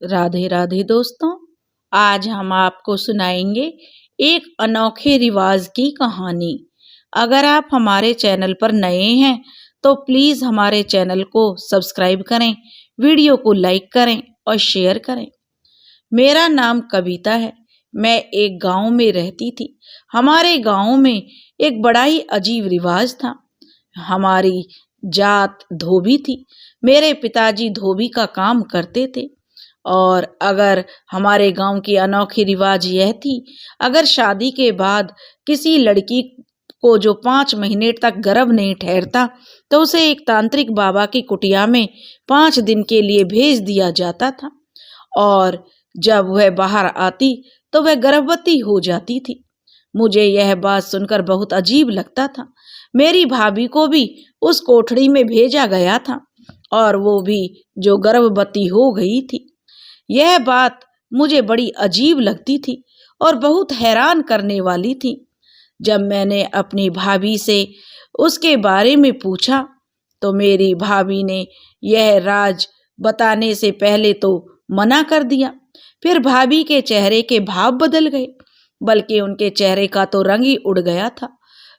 राधे राधे दोस्तों। आज हम आपको सुनाएंगे एक अनोखे रिवाज की कहानी। अगर आप हमारे चैनल पर नए हैं तो प्लीज हमारे चैनल को सब्सक्राइब करें, वीडियो को लाइक करें और शेयर करें। मेरा नाम कविता है। मैं एक गांव में रहती थी। हमारे गांव में एक बड़ा ही अजीब रिवाज था। हमारी जात धोबी थी। मेरे पिताजी धोबी का काम करते थे। और अगर हमारे गांव की अनोखी रिवाज यह थी, अगर शादी के बाद किसी लड़की को जो 5 महीने तक गर्भ नहीं ठहरता तो उसे एक तांत्रिक बाबा की कुटिया में 5 दिन के लिए भेज दिया जाता था। और जब वह बाहर आती तो वह गर्भवती हो जाती थी। मुझे यह बात सुनकर बहुत अजीब लगता था। मेरी भाभी को भी उस कोठड़ी में भेजा गया था और वो भी जो गर्भवती हो गई थी। यह बात मुझे बड़ी अजीब लगती थी और बहुत हैरान करने वाली थी। जब मैंने अपनी भाभी से उसके बारे में पूछा तो मेरी भाभी ने यह राज बताने से पहले तो मना कर दिया। फिर भाभी के चेहरे के भाव बदल गए, बल्कि उनके चेहरे का तो रंग ही उड़ गया था।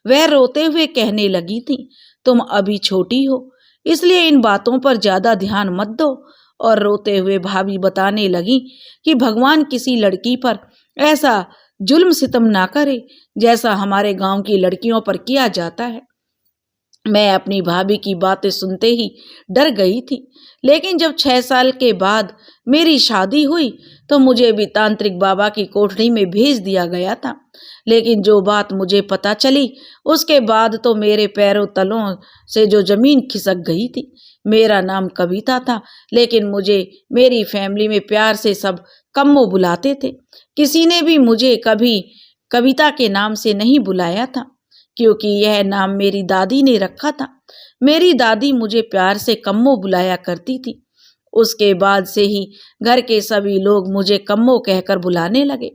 वह रोते हुए कहने लगी थी, तुम अभी छोटी हो, इसलिए इन बातों पर ज्यादा ध्यान मत दो। और रोते हुए भाभी बताने लगी कि भगवान किसी लड़की पर ऐसा जुल्म सितम ना करे जैसा हमारे गांव की लड़कियों पर किया जाता है। मैं अपनी भाभी की बातें सुनते ही डर गई थी। लेकिन जब 6 साल के बाद मेरी शादी हुई तो मुझे भी तांत्रिक बाबा की कोठरी में भेज दिया गया था। लेकिन जो बात मुझे पता चली उसके बाद तो मेरे पैरों तलों से जो जमीन खिसक गई थी। मेरा नाम कविता था, लेकिन मुझे मेरी फैमिली में प्यार से सब कम्मो बुलाते थे। किसी ने भी मुझे कभी कविता के नाम से नहीं बुलाया था, क्योंकि यह नाम मेरी दादी ने रखा था। मेरी दादी मुझे प्यार से कम्मो बुलाया करती थी। उसके बाद से ही घर के सभी लोग मुझे कम्मो कहकर बुलाने लगे।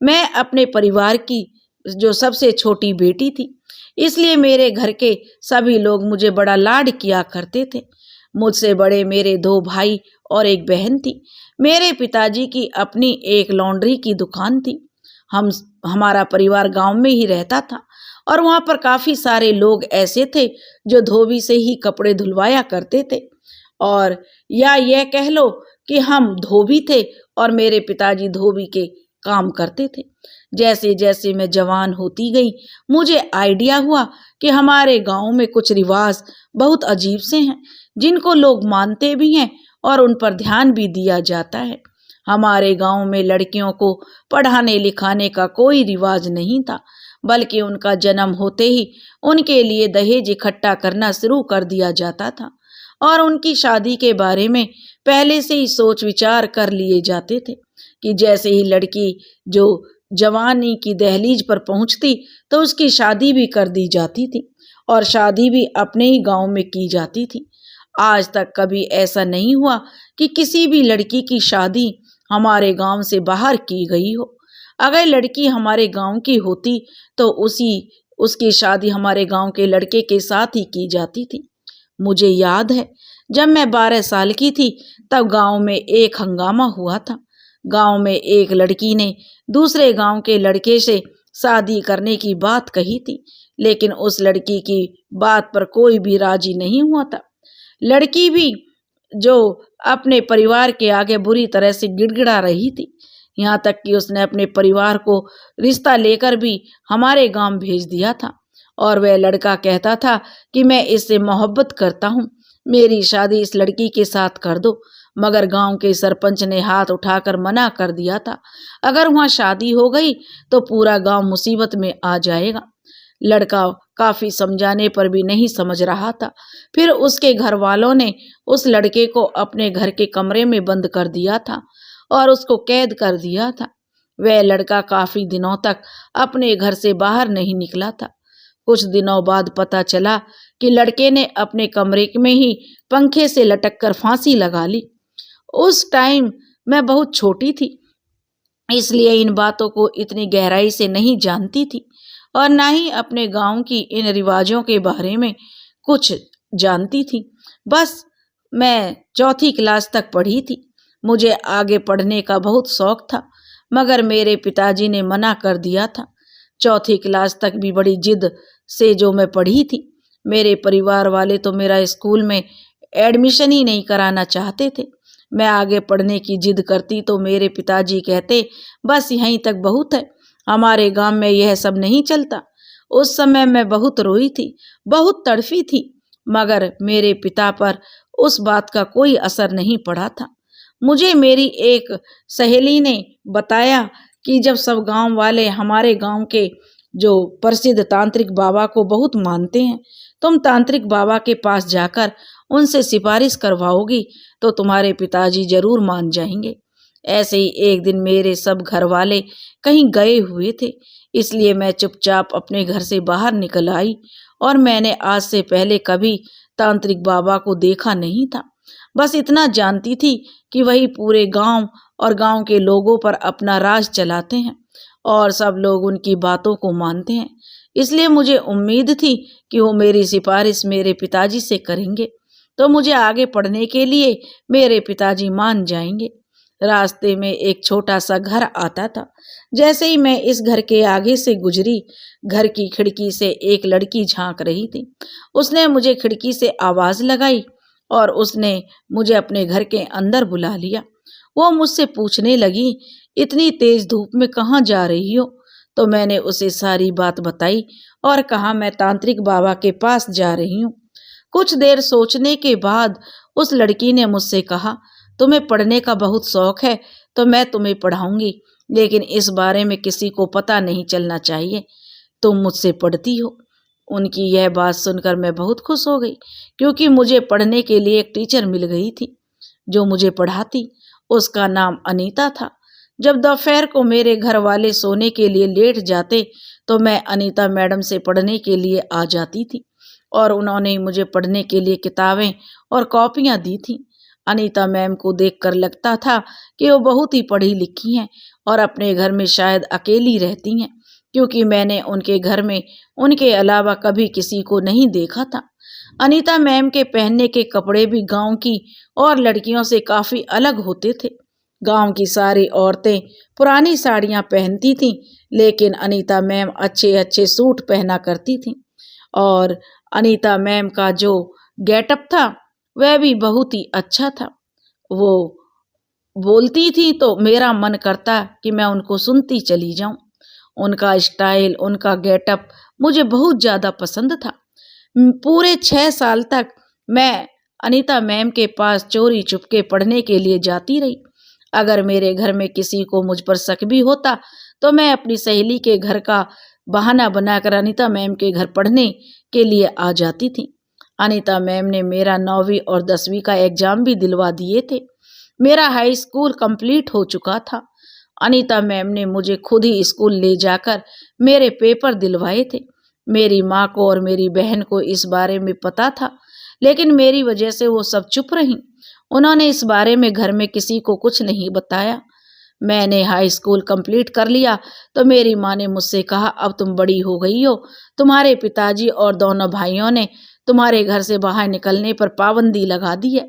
मैं अपने परिवार की जो सबसे छोटी बेटी थी, इसलिए मेरे घर के सभी लोग मुझे बड़ा लाड किया करते थे। मुझसे बड़े मेरे 2 भाई और एक बहन थी। मेरे पिताजी की अपनी एक लॉन्ड्री की दुकान थी। हमारा परिवार गांव में ही रहता था और वहां पर काफी सारे लोग ऐसे थे जो धोबी से ही कपड़े धुलवाया करते थे। और या यह कह लो कि हम धोबी थे और मेरे पिताजी धोबी के काम करते थे। जैसे जैसे मैं जवान होती गई मुझे आइडिया हुआ कि हमारे गांव में कुछ रिवाज बहुत अजीब से हैं, जिनको लोग मानते भी हैं और उन पर ध्यान भी दिया जाता है। हमारे गांव में लड़कियों को पढ़ाने लिखाने का कोई रिवाज नहीं था, बल्कि उनका जन्म होते ही उनके लिए दहेज इकट्ठा करना शुरू कर दिया जाता था और उनकी शादी के बारे में पहले से ही सोच विचार कर लिए जाते थे कि जैसे ही लड़की जो जवानी की दहलीज पर पहुंचती तो उसकी शादी भी कर दी जाती थी और शादी भी अपने ही गांव में की जाती थी। आज तक कभी ऐसा नहीं हुआ कि किसी भी लड़की की शादी हमारे गांव से बाहर की गई हो। अगर लड़की हमारे गांव की होती तो उसकी शादी हमारे गांव के लड़के के साथ ही की जाती थी। मुझे याद है जब मैं 12 साल की थी तब गांव में एक हंगामा हुआ था। गांव में एक लड़की ने दूसरे गांव के लड़के से शादी करने की बात कही थी, लेकिन उस लड़की की बात पर कोई भी राजी नहीं हुआ था। लड़की भी जो अपने परिवार के आगे बुरी तरह से गिड़गिड़ा रही थी, यहाँ तक कि उसने अपने परिवार को रिश्ता लेकर भी हमारे गांव भेज दिया था। और वह लड़का कहता था कि मैं इससे मोहब्बत करता हूँ, मेरी शादी इस लड़की के साथ कर दो। मगर गांव के सरपंच ने हाथ उठाकर मना कर दिया था। अगर वहां शादी हो गई तो पूरा गांव मुसीबत में आ जाएगा। लड़का काफी समझाने पर भी नहीं समझ रहा था। फिर उसके घर वालों ने उस लड़के को अपने घर के कमरे में बंद कर दिया था और उसको कैद कर दिया था। वह लड़का काफी दिनों तक अपने घर से बाहर नहीं निकला था। कुछ दिनों बाद पता चला कि लड़के ने अपने कमरे में ही पंखे से लटक कर फांसी लगा ली। उस टाइम मैं बहुत छोटी थी, इसलिए इन बातों को इतनी गहराई से नहीं जानती थी और ना ही अपने गांव की इन रिवाजों के बारे में कुछ जानती थी। बस मैं 4th क्लास तक पढ़ी थी। मुझे आगे पढ़ने का बहुत शौक था, मगर मेरे पिताजी ने मना कर दिया था। चौथी क्लास तक भी बड़ी जिद से जो मैं पढ़ी थी। मेरे परिवार वाले तो मेरा स्कूल में एडमिशन ही नहीं कराना चाहते थे। मैं आगे पढ़ने की जिद करती तो मेरे पिताजी कहते, बस यहीं तक बहुत है, हमारे गांव में यह सब नहीं चलता। उस समय मैं बहुत रोई थी, बहुत तड़फी थी, मगर मेरे पिता पर उस बात का कोई असर नहीं पड़ा था। मुझे मेरी एक सहेली ने बताया कि जब सब गांव वाले हमारे गांव के जो प्रसिद्ध तांत्रिक बाबा को बहुत मानते हैं, तुम तांत्रिक बाबा के पास जाकर उनसे सिफारिश करवाओगी तो तुम्हारे पिताजी जरूर मान जाएंगे। ऐसे ही एक दिन मेरे सब घर वाले कहीं गए हुए थे, इसलिए मैं चुपचाप अपने घर से बाहर निकल आई और मैंने आज से पहले कभी तांत्रिक बाबा को देखा नहीं था। बस इतना जानती थी कि वही पूरे गांव और गांव के लोगों पर अपना राज चलाते हैं और सब लोग उनकी बातों को मानते हैं। इसलिए मुझे उम्मीद थी कि वो मेरी सिफारिश मेरे पिताजी से करेंगे तो मुझे आगे पढ़ने के लिए मेरे पिताजी मान जाएंगे। रास्ते में एक छोटा सा घर आता था। जैसे ही मैं इस घर के आगे से गुजरी, घर की खिड़की से एक लड़की झांक रही थी। उसने मुझे खिड़की से आवाज लगाई और उसने मुझे अपने घर के अंदर बुला लिया। वो मुझसे पूछने लगी, इतनी तेज धूप में कहाँ जा रही हो? तो मैंने उसे सारी बात बताई और कहा मैं तांत्रिक बाबा के पास जा रही हूँ। कुछ देर सोचने के बाद उस लड़की ने मुझसे कहा, तुम्हें पढ़ने का बहुत शौक है तो मैं तुम्हें पढ़ाऊंगी, लेकिन इस बारे में किसी को पता नहीं चलना चाहिए, तुम मुझसे पढ़ती हो। उनकी यह बात सुनकर मैं बहुत खुश हो गई, क्योंकि मुझे पढ़ने के लिए एक टीचर मिल गई थी जो मुझे पढ़ाती। उसका नाम अनीता था। जब दोपहर को मेरे घर वाले सोने के लिए लेट जाते तो मैं अनीता मैडम से पढ़ने के लिए आ जाती थी और उन्होंने मुझे पढ़ने के लिए किताबें और कॉपियां दी थी। अनीता मैम को देखकर लगता था कि वो बहुत ही पढ़ी लिखी हैं और अपने घर में शायद अकेली रहती हैं, क्योंकि मैंने उनके घर में उनके अलावा कभी किसी को नहीं देखा था। अनीता मैम के पहनने के कपड़े भी गांव की और लड़कियों से काफी अलग होते थे। गांव की सारी औरतें पुरानी साड़ियां पहनती थीं, लेकिन अनीता मैम अच्छे अच्छे सूट पहना करती थीं और अनीता मैम का जो गेटअप था वह भी बहुत ही अच्छा था। वो बोलती थी तो मेरा मन करता कि मैं उनको सुनती चली जाऊं। उनका स्टाइल, उनका गेटअप मुझे बहुत ज़्यादा पसंद था। पूरे 6 साल तक मैं अनीता मैम के पास चोरी चुपके पढ़ने के लिए जाती रही। अगर मेरे घर में किसी को मुझ पर शक भी होता तो मैं अपनी सहेली के घर का बहाना बनाकर अनीता मैम के घर पढ़ने के लिए आ जाती थी। अनीता मैम ने मेरा 9वीं और 10वीं का एग्जाम भी दिलवा दिए थे। मेरा हाई स्कूल कंप्लीट हो चुका था। अनीता मैम ने मुझे खुद ही स्कूल ले जाकर मेरे पेपर दिलवाए थे। मेरी माँ को और मेरी बहन को इस बारे में पता था, लेकिन मेरी वजह से वो सब चुप रहीं। उन्होंने इस बारे में घर में किसी को कुछ नहीं बताया। मैंने हाई स्कूल कंप्लीट कर लिया तो मेरी माँ ने मुझसे कहा, अब तुम बड़ी हो गई हो, तुम्हारे पिताजी और दोनों भाइयों ने तुम्हारे घर से बाहर निकलने पर पाबंदी लगा दी है।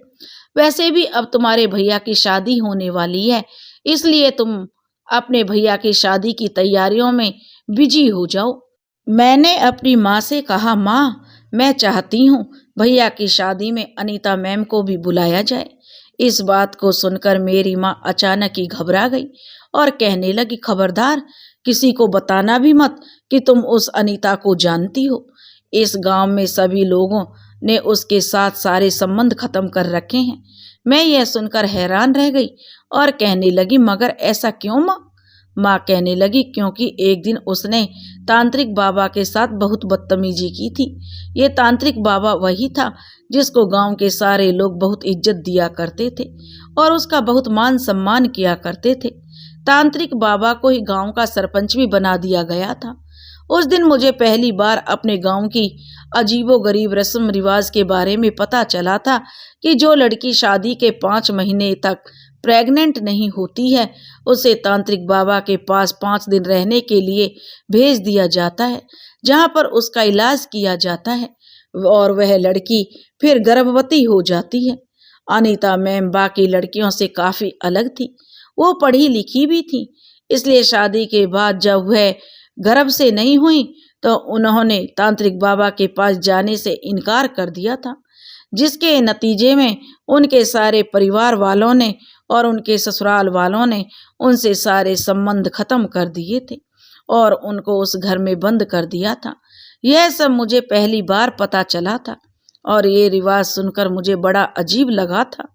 वैसे भी अब तुम्हारे भैया की शादी होने वाली है, इसलिए तुम अपने भैया की शादी की तैयारियों में बिजी हो जाओ। मैंने अपनी माँ से कहा, माँ मैं चाहती हूँ भैया की शादी में अनीता मैम को भी बुलाया जाए। इस बात को सुनकर मेरी माँ अचानक ही घबरा गई और कहने लगी, खबरदार किसी को बताना भी मत कि तुम उस अनीता को जानती हो। इस गांव में सभी लोगों ने उसके साथ सारे संबंध खत्म कर रखे हैं। मैं यह सुनकर हैरान रह गई और कहने लगी, मगर ऐसा क्यों माँ? माँ कहने लगी, क्योंकि एक दिन उसने तांत्रिक बाबा के साथ बहुत बदतमीजी की थी। ये तांत्रिक बाबा वही था जिसको गांव के सारे लोग बहुत इज्जत दिया करते थे और उसका बहुत मान सम्मान किया करते थे। तांत्रिक बाबा को ही गांव का सरपंच भी बना दिया गया था। उस दिन मुझे पहली बार अपने गांव की अजीबोगरीब रस्म रिवाज के बारे में पता चला था कि जो लड़की शादी के 5 महीने तक प्रेग्नेंट नहीं होती है उसे तांत्रिक बाबा के पास 5 दिन रहने के लिए भेज दिया जाता है, जहां पर उसका इलाज किया जाता है और वह लड़की फिर गर्भवती हो जाती है। अनीता मैम बाकी लड़कियों से काफी अलग थी। वो पढ़ी लिखी भी थी, इसलिए शादी के बाद जब वह गर्भ से नहीं हुई तो उन्होंने तांत्रिक बाबा के पास जाने से इनकार कर दिया था, जिसके नतीजे में उनके सारे परिवार वालों ने और उनके ससुराल वालों ने उनसे सारे संबंध खत्म कर दिए थे और उनको उस घर में बंद कर दिया था। यह सब मुझे पहली बार पता चला था और ये रिवाज सुनकर मुझे बड़ा अजीब लगा था।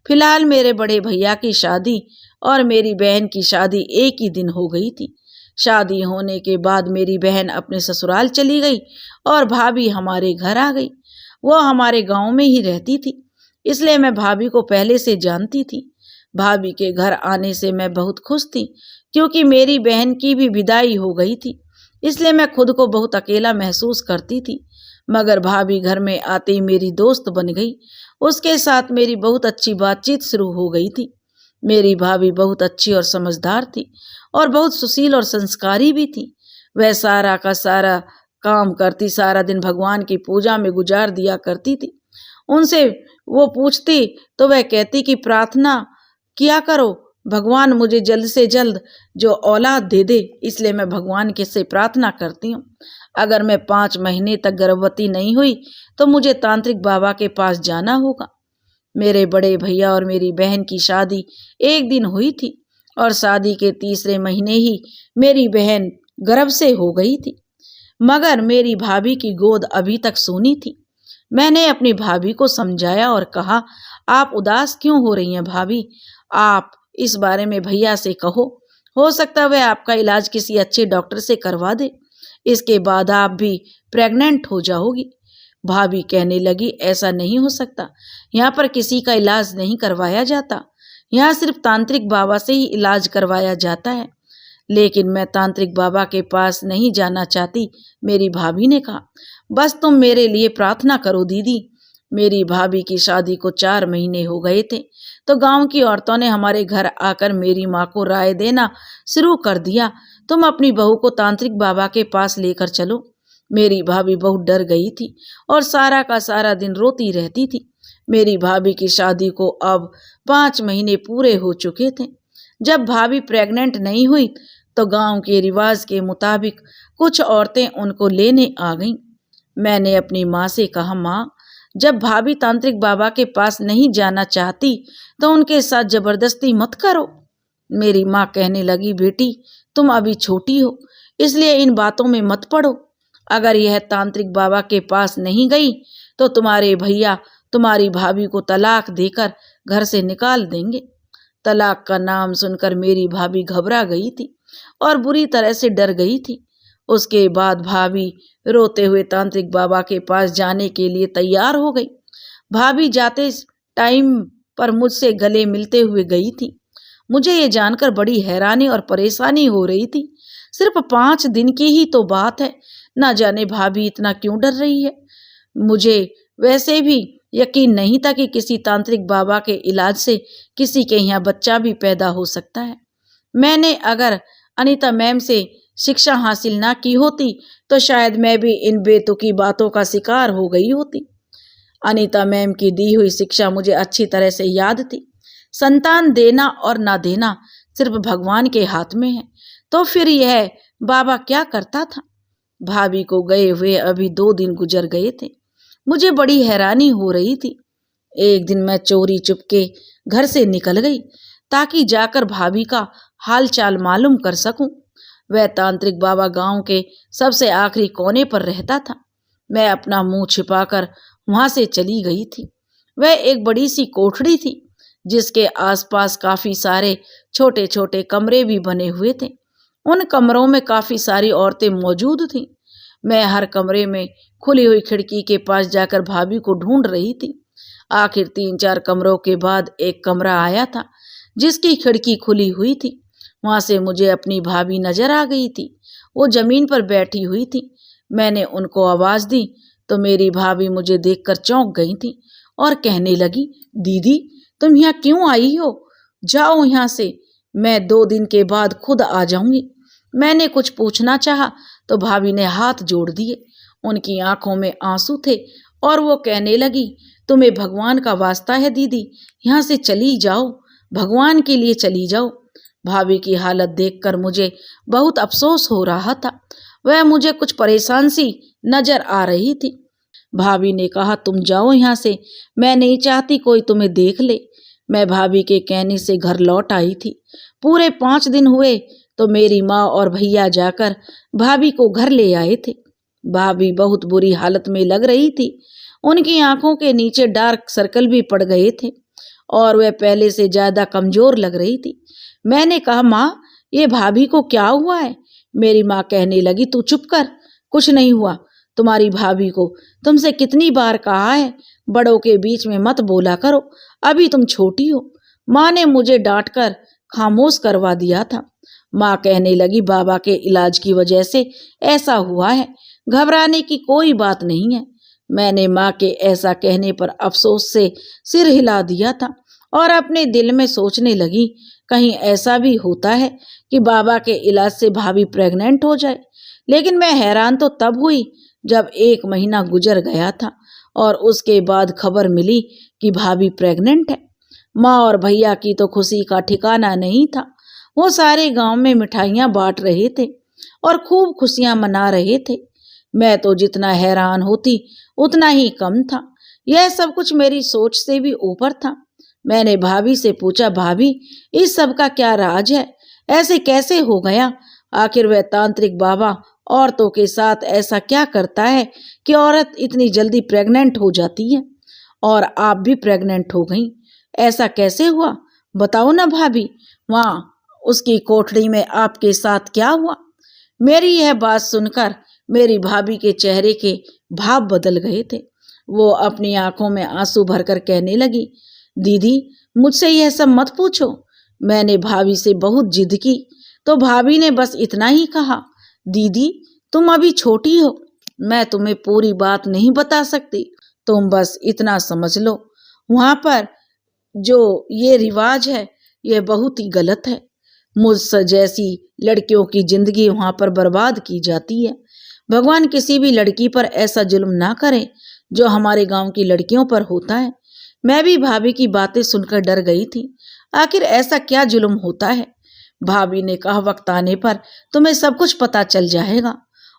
फिलहाल मेरे बड़े भैया की शादी और मेरी बहन की शादी एक ही दिन हो गई थी। शादी होने के बाद मेरी बहन अपने ससुराल चली गई और भाभी हमारे घर आ गई। वो हमारे गांव में ही रहती थी, इसलिए मैं भाभी को पहले से जानती थी। भाभी के घर आने से मैं बहुत खुश थी, क्योंकि मेरी बहन की भी विदाई हो गई थी, इसलिए मैं खुद को बहुत अकेला महसूस करती थी। मगर भाभी घर में आते ही मेरी दोस्त बन गई। उसके साथ मेरी बहुत अच्छी बातचीत शुरू हो गई थी। मेरी भाभी बहुत अच्छी और समझदार थी और बहुत सुशील और संस्कारी भी थी। वह सारा का सारा काम करती, सारा दिन भगवान की पूजा में गुजार दिया करती थी। उनसे वो पूछती तो वह कहती कि प्रार्थना किया करो, भगवान मुझे जल्द से जल्द जो औलाद दे दे, इसलिए मैं भगवान के से प्रार्थना करती हूँ। अगर मैं 5 महीने तक गर्भवती नहीं हुई तो मुझे तांत्रिक बाबा के पास जाना होगा। मेरे बड़े भैया और मेरी बहन की शादी एक दिन हुई थी और शादी के तीसरे महीने ही मेरी बहन गर्भ से हो गई थी, मगर मेरी भाभी की गोद अभी तक सूनी थी। मैंने अपनी भाभी को समझाया और कहा, आप उदास क्यों हो रही हैं भाभी, आप इस बारे में भैया से कहो, हो सकता वह आपका इलाज किसी अच्छे डॉक्टर से करवा दे, इसके बाद आप भी प्रेग्नेंट हो जाओगी। भाभी कहने लगी, ऐसा नहीं हो सकता, यहाँ पर किसी का इलाज नहीं करवाया जाता, यहाँ सिर्फ तांत्रिक बाबा से ही इलाज करवाया जाता है। लेकिन मैं तांत्रिक बाबा के पास नहीं जाना चाहती, मेरी भाभी ने कहा। बस तुम मेरे लिए प्रार्थना करो दीदी। मेरी भाभी की शादी को 4 महीने हो गए थे तो गांव की औरतों ने हमारे घर आकर मेरी माँ को राय देना शुरू कर दिया, तुम अपनी बहू को तांत्रिक बाबा के पास लेकर चलो। मेरी भाभी बहुत डर गई थी और सारा का सारा दिन रोती रहती थी। मेरी भाभी की शादी को अब 5 महीने पूरे हो चुके थे। जब भाभी प्रेग्नेंट नहीं हुई तो गांव के रिवाज के मुताबिक कुछ औरतें उनको लेने आ गईं। मैंने अपनी माँ से कहा, माँ, जब भाभी तांत्रिक बाबा के पास नहीं जाना चाहती तो उनके साथ जबरदस्ती मत करो। मेरी माँ कहने लगी, बेटी तुम अभी छोटी हो, इसलिए इन बातों में मत पड़ो। अगर यह तांत्रिक बाबा के पास नहीं गई तो तुम्हारे भैया तुम्हारी भाभी को तलाक देकर घर से निकाल देंगे। तलाक का नाम सुनकर मेरी भाभी घबरा गई थी और बुरी तरह से डर गई थी। उसके बाद भाभी रोते हुए तांत्रिक बाबा के पास जाने के लिए तैयार हो गई। भाभी जाते टाइम पर मुझसे गले मिलते हुए गई थी। मुझे ये जानकर बड़ी हैरानी और परेशानी हो रही थी। सिर्फ 5 दिन की ही तो बात है, ना जाने भाभी इतना क्यों डर रही है। मुझे वैसे भी यकीन नहीं था कि किसी तांत्रिक बाबा के इलाज से किसी के यहाँ बच्चा भी पैदा हो सकता है। मैंने अगर अनीता मैम से शिक्षा हासिल ना की होती तो शायद मैं भी इन बेतुकी बातों का शिकार हो गई होती। अनीता मैम की दी हुई शिक्षा मुझे अच्छी तरह से याद थी। संतान देना और ना देना सिर्फ भगवान के हाथ में है, तो फिर यह बाबा क्या करता था। भाभी को गए हुए अभी 2 दिन गुजर गए थे। मुझे बड़ी हैरानी हो रही थी। एक दिन मैं चोरी चुपके घर से निकल गई ताकि जाकर भाभी का हाल चाल मालूम कर सकूं। वह तांत्रिक बाबा गांव के सबसे आखिरी कोने पर रहता था। मैं अपना मुंह छिपाकर वहां से चली गई थी। वह एक बड़ी सी कोठड़ी थी जिसके आसपास काफी सारे छोटे छोटे कमरे भी बने हुए थे। उन कमरों में काफी सारी औरतें मौजूद थीं। मैं हर कमरे में खुली हुई खिड़की के पास जाकर भाभी को ढूंढ रही थी। आखिर 3-4 कमरों के बाद एक कमरा आया था जिसकी खिड़की खुली हुई थी। वहां से मुझे अपनी भाभी नजर आ गई थी। वो जमीन पर बैठी हुई थी। मैंने उनको आवाज दी तो मेरी भाभी मुझे देखकर चौंक गई थी और कहने लगी, दीदी तुम यहाँ क्यों आई हो? जाओ यहाँ से, मैं 2 दिन के बाद खुद आ जाऊंगी। मैंने कुछ पूछना चाहा तो भाभी ने हाथ जोड़ दिए। उनकी आंखों में आंसू थे और वो कहने लगी, तुम्हें भगवान का वास्ता है दीदी, यहाँ से चली जाओ, भगवान के लिए चली जाओ। भाभी की हालत देखकर मुझे बहुत अफसोस हो रहा था। वह मुझे कुछ परेशान सी नजर आ रही थी। भाभी ने कहा, तुम जाओ यहाँ से, मैं नहीं चाहती कोई तुम्हें देख ले। मैं भाभी के कहने से घर लौट आई थी। पूरे 5 दिन हुए तो मेरी माँ और भैया जाकर भाभी को घर ले आए थे। भाभी बहुत बुरी हालत में लग रही थी। उनकी आंखों के नीचे डार्क सर्कल भी पड़ गए थे और वह पहले से ज्यादा कमजोर लग रही थी। मैंने कहा, माँ ये भाभी को क्या हुआ है? मेरी माँ कहने लगी, तू चुप कर, कुछ नहीं हुआ तुम्हारी भाभी को। तुमसे कितनी बार कहा है बड़ों के बीच में मत बोला करो, अभी तुम छोटी हो। माँ ने मुझे डांट कर खामोश करवा दिया था। माँ कहने लगी, बाबा के इलाज की वजह से ऐसा हुआ है, घबराने की कोई बात नहीं है। मैंने माँ के ऐसा कहने पर अफसोस से सिर हिला दिया था और अपने दिल में सोचने लगी, कहीं ऐसा भी होता है कि बाबा के इलाज से भाभी प्रेग्नेंट हो जाए। लेकिन मैं हैरान तो तब हुई जब 1 महीना गुजर गया था और उसके बाद खबर मिली कि भाभी प्रेग्नेंट है। माँ और भैया की तो खुशी का ठिकाना नहीं था। वो सारे गांव में मिठाइयाँ बांट रहे थे और खूब खुशियाँ मना रहे थे। मैं तो जितना हैरान होती उतना ही कम था। यह सब कुछ मेरी सोच से भी ऊपर था। मैंने भाभी से पूछा, भाभी इस सब का क्या राज है? ऐसे कैसे हो गया? आखिर वह तांत्रिक बाबा औरतों के साथ ऐसा क्या करता है कि औरत इतनी जल्दी प्रेग्नेंट हो जाती है? और आप भी प्रेग्नेंट हो गई, ऐसा कैसे हुआ? बताओ ना भाभी, वहाँ उसकी कोठरी में आपके साथ क्या हुआ? मेरी यह बात सुनकर मेरी भाभी के चेहरे के भाव बदल गए थे। वो अपनी आंखों में आंसू भरकर कहने लगी, दीदी मुझसे यह सब मत पूछो। मैंने भाभी से बहुत जिद की तो भाभी ने बस इतना ही कहा, दीदी तुम अभी छोटी हो, मैं तुम्हें पूरी बात नहीं बता सकती, तुम बस इतना समझ लो, वहां पर जो ये रिवाज है यह बहुत ही गलत है। मुझ जैसी लड़कियों की जिंदगी वहां पर बर्बाद की जाती है। भगवान किसी भी लड़की पर ऐसा जुल्म ना करे जो हमारे गांव की लड़कियों पर होता है। मैं भी भाभी की बातें सुनकर डर गई थी। आखिर ऐसा क्या जुल्म होता है? भाभी ने कहा, वक्त आने पर तुम्हें सब कुछ पता चल जाएगा।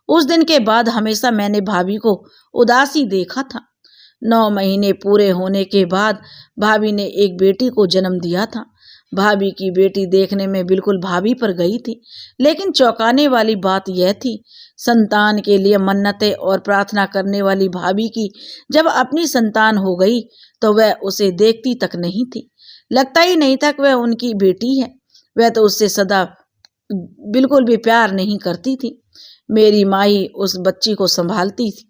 उस दिन के बाद हमेशा मैंने भाभी को उदासी देखा था। 9 महीने पूरे होने के बाद भाभी ने एक बेटी को जन्म दिया था। भाभी की बेटी देखने में बिल्कुल भाभी पर गई थी, लेकिन चौंकाने वाली बात यह थी, संतान के लिए मन्नतें और प्रार्थना करने वाली भाभी की जब अपनी संतान हो गई तो वह उसे देखती तक नहीं थी। लगता ही नहीं था कि वह उनकी बेटी है। वह तो उससे सदा बिल्कुल भी प्यार नहीं करती थी। मेरी माई उस बच्ची को संभालती थी।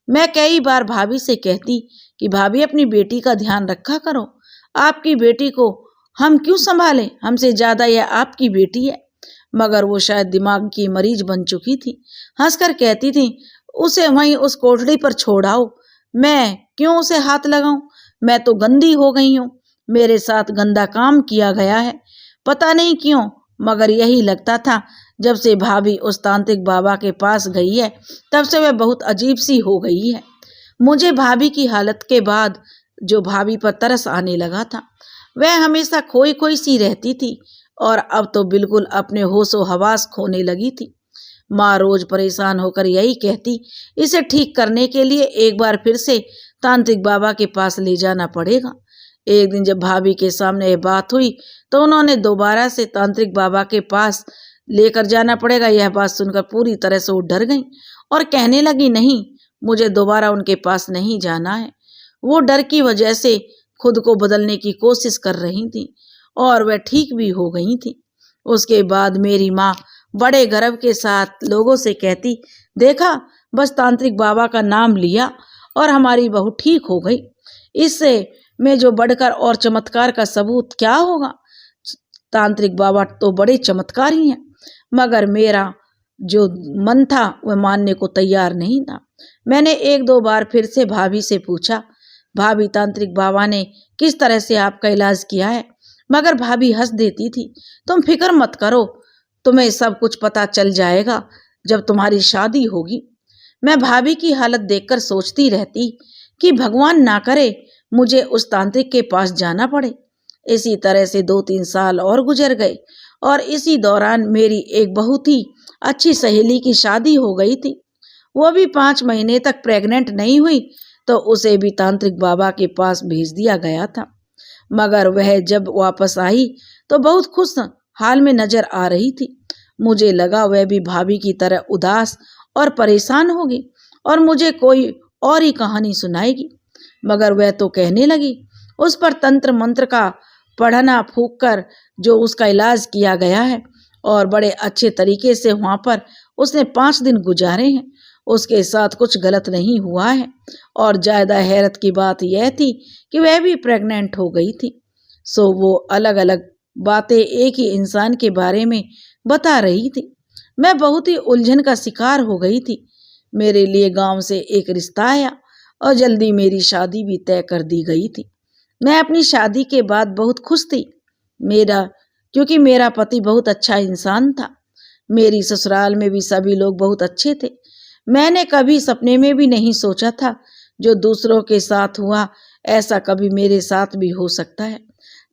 मैं कई बार भाभी से कहती कि भाभी अपनी बेटी का ध्यान रखा करो, आपकी बेटी को हम क्यों संभालें, हमसे ज्यादा यह आपकी बेटी है। मगर वो शायद दिमाग की मरीज बन चुकी थी। हंसकर कहती थी, उसे वहीं उस कोठड़ी पर छोड़ाओ, मैं क्यों उसे हाथ लगाऊं, मैं तो गंदी हो गई हूँ, मेरे साथ गंदा काम किया गया है। पता नहीं क्यों, मगर यही लगता था। जब से भाभी उस तांत्रिक बाबा के पास गई है तब से वह बहुत अजीब सी हो गई है। मुझे भाभी की हालत के बाद जो भाभी पर तरस आने लगा था, वह हमेशा खोई खोई सी रहती थी और अब तो बिल्कुल अपने होशो हवास खोने लगी थी। माँ रोज परेशान होकर यही कहती, इसे ठीक करने के लिए एक बार फिर से तांत्रिक बाबा के पास ले जाना पड़ेगा। एक दिन जब भाभी के सामने ये बात हुई तो उन्होंने दोबारा से तांत्रिक बाबा के पास लेकर जाना पड़ेगा। यह बात सुनकर पूरी तरह से वो डर गई और कहने लगी, नहीं, मुझे दोबारा उनके पास नहीं जाना है। वो डर की वजह से खुद को बदलने की कोशिश कर रही थी और वह ठीक भी हो गई थी। उसके बाद मेरी माँ बड़े गर्व के साथ लोगों से कहती, देखा, बस तांत्रिक बाबा का नाम लिया और हमारी बहू ठीक हो गई। इससे में जो बढ़कर और चमत्कार का सबूत क्या होगा? तांत्रिक बाबा तो बड़े चमत्कारी हैं, मगर मेरा जो मन था वह मानने को तैयार नहीं था। मैंने 1-2 बार फिर से भाभी से पूछा, भाभी तांत्रिक बाबा ने किस तरह से आपका इलाज किया है? मगर भाभी हंस देती थी, तुम फिक्र मत करो, तुम्हें सब कुछ पता चल जाएगा जब तुम्हारी शादी होगी। मैं भाभी की हालत देखकर सोचती रहती कि भगवान ना करे मुझे उस तांत्रिक के पास जाना पड़े। इसी तरह से 2-3 साल और गुजर गए और इसी दौरान मेरी एक बहुत ही अच्छी सहेली की शादी हो गई थी। वो भी 5 महीने तक प्रेग्नेंट नहीं हुई तो उसे भी तांत्रिक बाबा के पास भेज दिया गया था। मगर वह जब वापस आई तो बहुत खुश हाल में नजर आ रही थी। मुझे लगा वह भी भाभी की तरह उदास और परेशान होगी और मुझे कोई और ही कहानी सुनाएगी। मगर वह तो कहने लगी उस पर तंत्र मंत्र का पढ़ना फूंक कर जो उसका इलाज किया गया है और बड़े अच्छे तरीके से वहां पर उसने 5 दिन गुजारे हैं, उसके साथ कुछ गलत नहीं हुआ है। और ज्यादा हैरत की बात यह थी कि वह भी प्रेग्नेंट हो गई थी। सो वो अलग अलग बातें एक ही इंसान के बारे में बता रही थी। मैं बहुत ही उलझन का शिकार हो गई थी। मेरे लिए गांव से एक रिश्ता आया और जल्दी मेरी शादी भी तय कर दी गई थी। मैं अपनी शादी के बाद बहुत खुश थी क्योंकि मेरा पति बहुत अच्छा इंसान था। मेरी ससुराल में भी सभी लोग बहुत अच्छे थे। मैंने कभी सपने में भी नहीं सोचा था जो दूसरों के साथ हुआ ऐसा कभी मेरे साथ भी हो सकता है।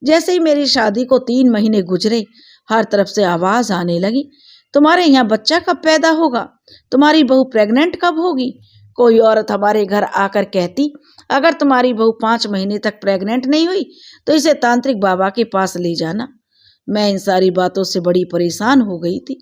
जैसे ही मेरी शादी को 3 महीने गुजरे, हर तरफ से आवाज आने लगी, तुम्हारे यहाँ बच्चा कब पैदा होगा, तुम्हारी बहू प्रेग्नेंट कब होगी। कोई औरत हमारे घर आकर कहती, अगर तुम्हारी बहू 5 महीने तक प्रेग्नेंट नहीं हुई तो इसे तांत्रिक बाबा के पास ले जाना। मैं इन सारी बातों से बड़ी परेशान हो गई थी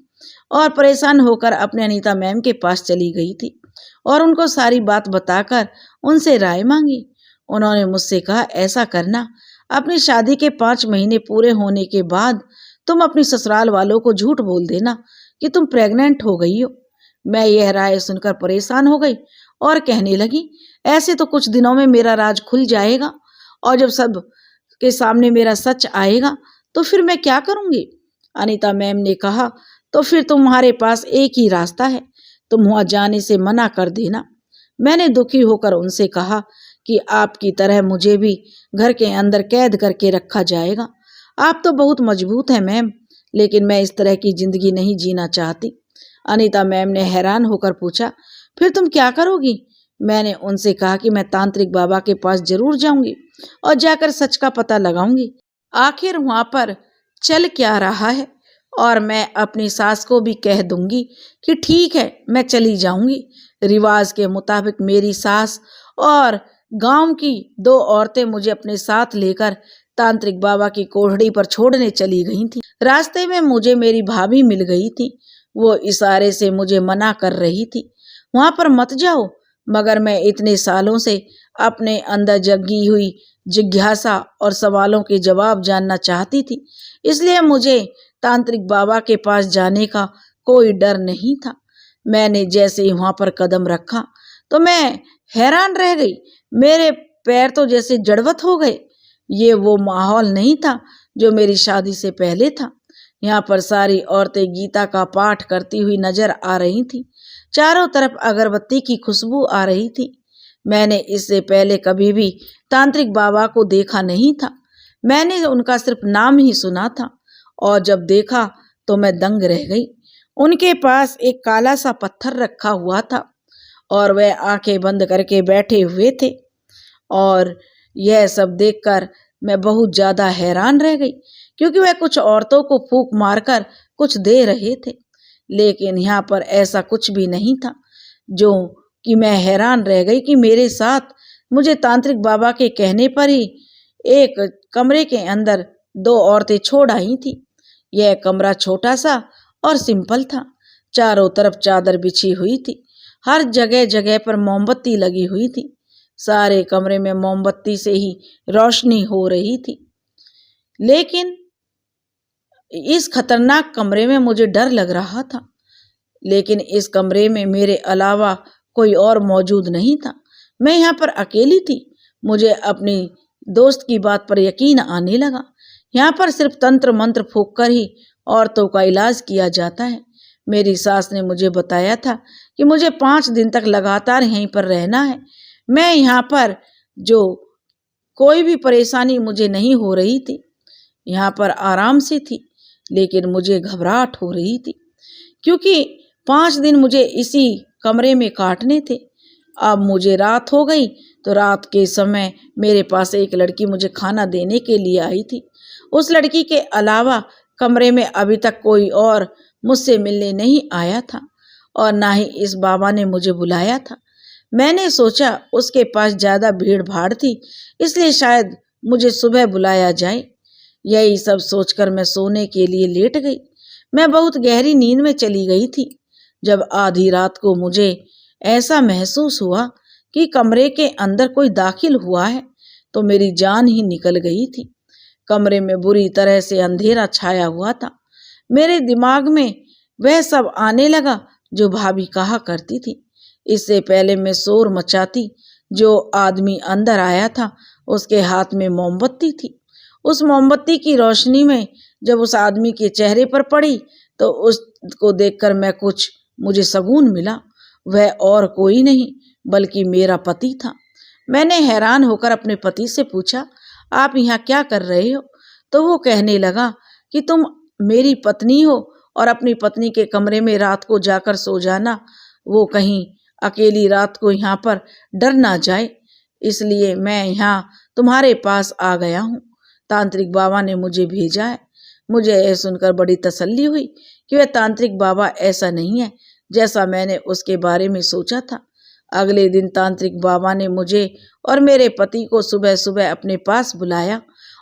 और परेशान होकर अपने अनीता मैम के पास चली गई थी और उनको सारी बात बताकर उनसे राय मांगी। उन्होंने मुझसे कहा, ऐसा करना, अपनी शादी के 5 महीने पूरे होने के बाद तुम अपनी ससुराल वालों को झूठ बोल देना कि तुम प्रेग्नेंट हो गई हो। मैं यह राय सुनकर परेशान हो गई और कहने लगी, ऐसे तो कुछ दिनों में मेरा राज खुल जाएगा और जब सब के सामने मेरा सच आएगा तो फिर मैं क्या करूंगी। अनीता मैम ने कहा, तो फिर तुम्हारे पास एक ही रास्ता है, तुम वहां जाने से मना कर देना। मैंने दुखी होकर उनसे कहा कि आपकी तरह मुझे भी घर के अंदर कैद करके रखा जाएगा। आप तो बहुत मजबूत हैं मैम, लेकिन मैं इस तरह की जिंदगी नहीं जीना चाहती। अनीता मैम ने हैरान होकर पूछा, फिर तुम क्या करोगी। मैंने उनसे कहा कि मैं तांत्रिक बाबा के पास जरूर जाऊंगी और जाकर सच का पता लगाऊंगी, आखिर वहां पर चल क्या रहा है। और मैं अपनी सास को भी कह दूंगी कि ठीक है, मैं चली जाऊंगी। रिवाज के मुताबिक मेरी सास और गांव की 2 औरतें मुझे अपने साथ लेकर तांत्रिक बाबा की कोठड़ी पर छोड़ने चली गई थी। रास्ते में मुझे मेरी भाभी मिल गई थी। वो इशारे से मुझे मना कर रही थी, वहां पर मत जाओ। मगर मैं इतने सालों से अपने अंदर जगी हुई जिज्ञासा और सवालों के जवाब जानना चाहती थी, इसलिए मुझे तांत्रिक बाबा के पास जाने का कोई डर नहीं था। मैंने जैसे ही वहां पर कदम रखा तो मैं हैरान रह गई। मेरे पैर तो जैसे जड़वत हो गए। ये वो माहौल नहीं था जो मेरी शादी से पहले था। यहाँ पर सारी औरतें गीता का पाठ करती हुई नजर आ रही थी। चारों तरफ अगरबत्ती की खुशबू आ रही थी। मैंने इससे पहले कभी भी तांत्रिक बाबा को देखा नहीं था। मैंने उनका सिर्फ नाम ही सुना था और जब देखा तो मैं दंग रह गई। उनके पास एक काला सा पत्थर रखा हुआ था और वह आंखें बंद करके बैठे हुए थे और यह सब देखकर मैं बहुत ज्यादा हैरान रह गई, क्योंकि वह कुछ औरतों को फूंक मारकर कुछ दे रहे थे। लेकिन यहाँ पर ऐसा कुछ भी नहीं था, जो कि मैं हैरान रह गई कि मेरे साथ मुझे तांत्रिक बाबा के कहने पर ही एक कमरे के अंदर 2 औरतें छोड़ आई थी। यह कमरा छोटा सा और सिंपल था। चारों तरफ चादर बिछी हुई थी। हर जगह जगह पर मोमबत्ती लगी हुई थी। सारे कमरे में मोमबत्ती से ही रोशनी हो रही थी। लेकिन इस खतरनाक कमरे में मुझे डर लग रहा था। लेकिन इस कमरे में मेरे अलावा कोई और मौजूद नहीं था। मैं यहाँ पर अकेली थी। मुझे अपनी दोस्त की बात पर यकीन आने लगा। यहाँ पर सिर्फ तंत्र मंत्र फूंक कर ही औरतों का इलाज किया जाता है। मेरी सास ने मुझे बताया था कि मुझे 5 दिन तक लगातार यहीं पर रहना है। मैं यहाँ पर जो कोई भी परेशानी मुझे नहीं हो रही थी, यहाँ पर आराम से थी। लेकिन मुझे घबराहट हो रही थी, क्योंकि 5 दिन मुझे इसी कमरे में काटने थे। अब मुझे रात हो गई तो रात के समय मेरे पास एक लड़की मुझे खाना देने के लिए आई थी। उस लड़की के अलावा कमरे में अभी तक कोई और मुझसे मिलने नहीं आया था और ना ही इस बाबा ने मुझे बुलाया था। मैंने सोचा उसके पास ज़्यादा भीड़ भाड़ थी, इसलिए शायद मुझे सुबह बुलाया जाए। यही सब सोचकर मैं सोने के लिए लेट गई। मैं बहुत गहरी नींद में चली गई थी जब आधी रात को मुझे ऐसा महसूस हुआ कि कमरे के अंदर कोई दाखिल हुआ है, तो मेरी जान ही निकल गई थी। कमरे में बुरी तरह से अंधेरा छाया हुआ था। मेरे दिमाग में वह सब आने लगा जो भाभी कहा करती थी। इससे पहले मैं शोर मचाती, जो आदमी अंदर आया था उसके हाथ में मोमबत्ती थी। उस मोमबत्ती की रोशनी में जब उस आदमी के चेहरे पर पड़ी तो उसको देखकर मुझे सुकून मिला। वह और कोई नहीं बल्कि मेरा पति था। मैंने हैरान होकर अपने पति से पूछा, आप यहाँ क्या कर रहे हो? तो वो कहने लगा कि तुम मेरी पत्नी हो और अपनी पत्नी के कमरे में रात को जाकर सो जाना। वो कहीं अकेली रात को यहाँ पर डर ना जाए, इसलिए मैं यहाँ तुम्हारे पास आ गया हूँ। तांत्रिक बाबा ने मुझे भेजा है। मुझे यह सुनकर बड़ी तसल्ली हुई कि वह तांत्रिक बाबा ऐसा नहीं है जैसा मैंने उसके बारे में सोचा था। अगले दिन तांत्रिक बाबा ने मुझे और मेरे पति को सुबह सुबह अपने पास बुलाया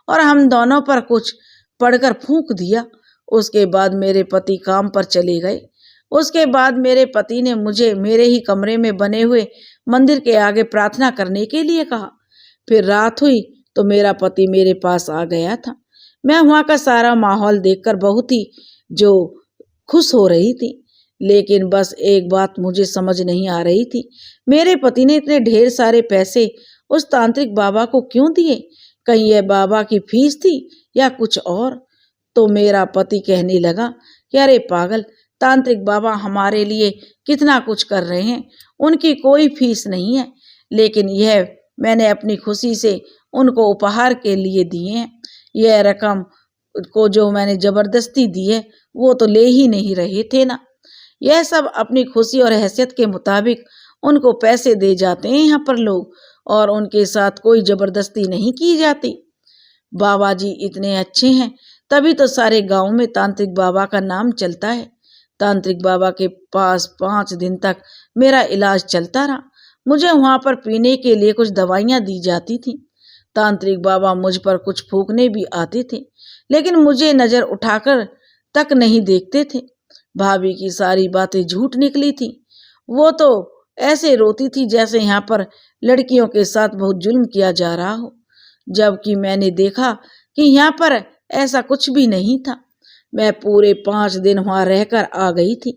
और हम दोनों पर कुछ पढ़कर फूंक दिया। उसके बाद मेरे पति काम पर चले गए। उसके बाद मेरे पति ने मुझे मेरे ही कमरे में बने हुए मंदिर के आगे प्रार्थना करने के लिए कहा। फिर रात हुई तो मेरा पति मेरे पास आ गया था। मैं वहाँ का सारा माहौल देखकर बहुत ही खुश हो रही थी, लेकिन बस एक बात मुझे समझ नहीं आ रही थी, मेरे पति ने इतने ढेर सारे पैसे उस तांत्रिक बाबा को क्यों दिए? कहीं यह बाबा की फीस थी या कुछ और? तो मेरा पति कहने लगा कि अरे पागल, तांत्रिक बाबा हमारे लिए कितना कुछ कर रहे हैं, उनकी कोई फीस नहीं है, लेकिन यह मैंने अपनी खुशी से उनको उपहार के लिए दिए हैं। यह रकम को जो मैंने जबरदस्ती दी है वो तो ले ही नहीं रहे थे ना। यह सब अपनी खुशी और हैसियत के मुताबिक उनको पैसे दे जाते हैं यहाँ पर लोग, और उनके साथ कोई जबरदस्ती नहीं की जाती। बाबा जी इतने अच्छे हैं, तभी तो सारे गांव में तांत्रिक बाबा का नाम चलता है। तांत्रिक बाबा के पास 5 दिन तक मेरा इलाज चलता रहा। मुझे वहां पर पीने के लिए कुछ दवाइयां दी जाती थी। तांत्रिक बाबा मुझ पर कुछ फूंकने भी आते थे, लेकिन मुझे नजर उठाकर तक नहीं देखते थे। भाभी की सारी बातें झूठ निकली थी। वो तो ऐसे रोती थी जैसे यहाँ पर लड़कियों के साथ बहुत जुल्म किया जा रहा हो, जबकि मैंने देखा कि यहाँ पर ऐसा कुछ भी नहीं था। मैं पूरे 5 दिन वहां रहकर आ गई थी।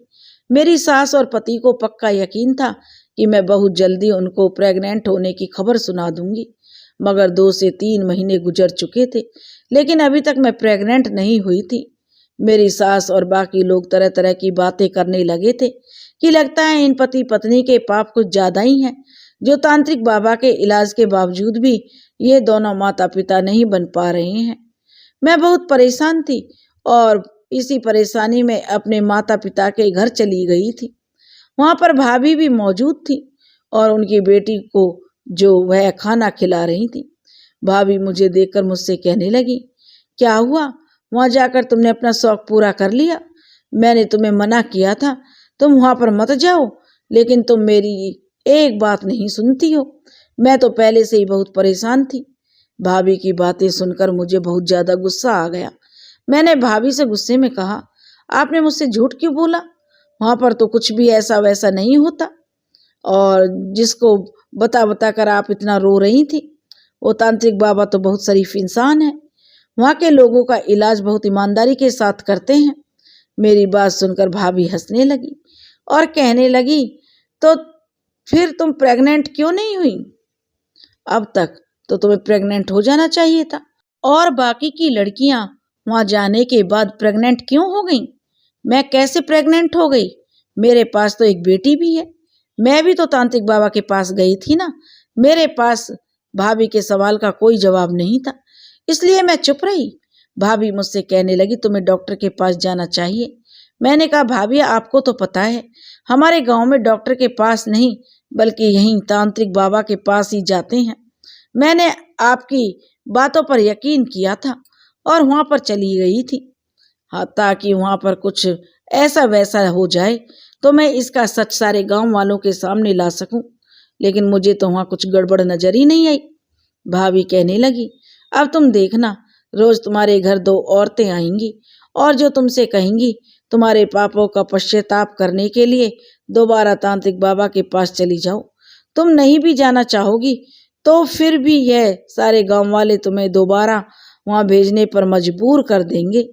मेरी सास और पति को पक्का यकीन था कि मैं बहुत जल्दी उनको प्रेग्नेंट होने की खबर सुना दूंगी, मगर 2 से 3 महीने गुजर चुके थे, लेकिन अभी तक मैं प्रेग्नेंट नहीं हुई थी। मेरी सास और बाकी लोग तरह तरह की बातें करने लगे थे कि लगता है इन पति पत्नी के पाप कुछ ज्यादा ही हैं, जो तांत्रिक बाबा के इलाज के बावजूद भी ये दोनों माता पिता नहीं बन पा रहे हैं। मैं बहुत परेशान थी और इसी परेशानी में अपने माता पिता के घर चली गई थी। वहां पर भाभी भी मौजूद थी और उनकी बेटी को जो वह खाना खिला रही थी। भाभी मुझे देखकर मुझसे कहने लगी, क्या हुआ, वहां जाकर तुमने अपना शौक पूरा कर लिया? मैंने तुम्हें मना किया था तुम वहां पर मत जाओ, लेकिन तुम मेरी एक बात नहीं सुनती हो। मैं तो पहले से ही बहुत परेशान थी। भाभी की बातें सुनकर मुझे बहुत ज्यादा गुस्सा आ गया। मैंने भाभी से गुस्से में कहा, आपने मुझसे झूठ क्यों बोला? वहां पर तो कुछ भी ऐसा वैसा नहीं होता, और जिसको बता बता कर आप इतना रो रही थी, वो तांत्रिक बाबा तो बहुत शरीफ इंसान है। वहां के लोगों का इलाज बहुत ईमानदारी के साथ करते हैं। मेरी बात सुनकर भाभी हंसने लगी और कहने लगी, तो फिर तुम प्रेग्नेंट क्यों नहीं हुई? अब तक तो तुम्हें प्रेग्नेंट हो जाना चाहिए था, और बाकी की लड़कियां वहां जाने के बाद प्रेग्नेंट क्यों हो गईं? मैं कैसे प्रेग्नेंट हो गई? मेरे पास तो एक बेटी भी है। मैं भी तो तांत्रिक बाबा के पास गई थी ना। मेरे पास भाभी के सवाल का कोई जवाब नहीं था, इसलिए मैं चुप रही। भाभी मुझसे कहने लगी, तुम्हें डॉक्टर के पास जाना चाहिए। मैंने कहा, भाभी आपको तो पता है हमारे गांव में डॉक्टर के पास नहीं बल्कि यहीं तांत्रिक बाबा के पास ही जाते हैं। मैंने आपकी बातों पर यकीन किया था और वहां पर चली गई थी। हाँ, ताकि वहां पर कुछ ऐसा वैसा हो जाए तो मैं इसका सच सारे गांव वालों के सामने ला सकूं। लेकिन मुझे तो वहां कुछ गड़बड़ नजर ही नहीं आई। भाभी कहने लगी, अब तुम देखना, रोज तुम्हारे घर 2 औरतें आएंगी और जो तुमसे कहेंगी तुम्हारे पापों का पश्चाताप करने के लिए दोबारा तांत्रिक बाबा के पास चली जाओ। तुम नहीं भी जाना चाहोगी तो फिर भी यह सारे गांव वाले तुम्हें दोबारा वहां भेजने पर मजबूर कर देंगे